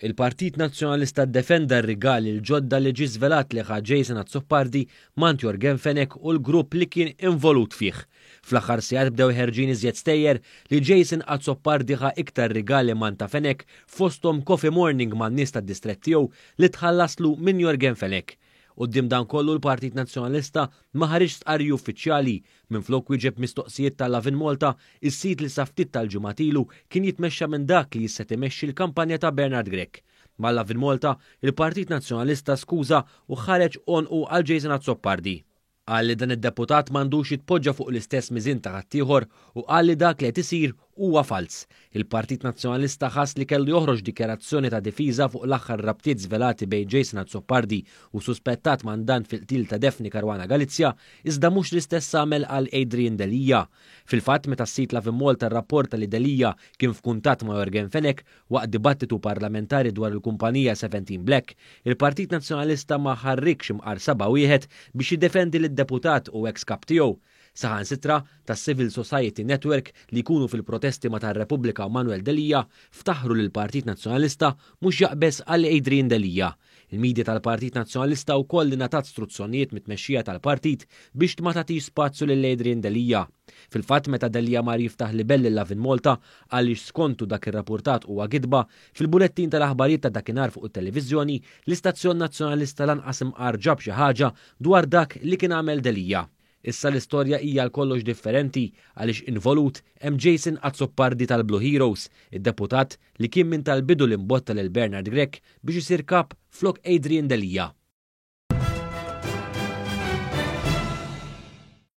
Il-Partit Nazzjonalista ddefenda r-rigali l-ġodda li ġie żvelat li ħa Jason Azzopardi, Mant-Jorgen Fenech u l-grupp li kien involut fih. Fl-aħħar sigħat bdew ħerġin iżjed stejjer li Jason Azzopardi ħa iktar rigali man ta' Fenech fosthom coffee morning man-nies tad-distrett tiegħu li tħallaslu minn Jorgen Fenech. Quddiem dan kollu l-Partit Nazzjonalista ma ħareġ stqarriju uffiċjali minflok wieġeb mistoqsijiet tal-Lavin Malta, is-sit li sa ftit tal-ġimgħat ilu kien jitmexxa minn dak li jista' timexxi l-kampanja ta' Bernard Grech. Mal-Lavin Malta, il-Partit Nazzjonalista skuża u ħareġ onqu għal Jason Azzopardi. Qal li dan id-deputat m'għandux jitpoġġa fuq l-istess miżin ta' ħaddieħor u qal li dak li qed isir huwa fals. Il-Partit Nazzjonalista ħass li kellu joħroġ dikjarazzjoni ta' difiża fuq l-aħħar rabtiet żvelati bejn Jason Azzopardi u suspettat mandant fil-qtil ta' Defni Caruana Galizja, iżda mhux l-istess għamel għal Adrian Delija. Fil-fatt meta s-sit Lavin Malta rrapporta li Delija kien f'kuntatt ma' Jorgen Fenech waqt dibattitu parlamentari dwar il-kumpanija 17 Black, il-Partit Nazzjonalista ma ħarrikx imqar seba' wieħed biex jiddefendi lid-deputat u ex-kap tiegħu. Saħansitra tas-Civil Society Network li jkunu fil-protesti ma' tar-Repubblika u Manuel Delija ftaħru lil Partit Nazzjonalista mhux jaqbes għal Adrian Delija. Il-medja tal-Partit Nazzjonalista wkoll li ngħatat struzzjonijiet mit-tmexxija tal-partit biex ma tagħtix spazju lil Adrian Delija. Fil-fatt meta Delija mar jiftaħ libell lil-Lavin Malta għaliex skontu dak ir-rapportat huwa gidba, fil-bulettin tal-aħbarijiet ta' dakinhar fuq it-televiżjoni l-Istazzjon Nazzjonalista lanqas imqar ġab xi ħaġa dwar dak li kien għamel Delija. Issa l-istorja hija l-kollox differenti għaliex involut hemm Jason Azzopardi tal-Blue Heroes, id-deputat li kien minn tal-bidu l-imbotta lil Bernard Grech biex isir kap flok Adrian Delija.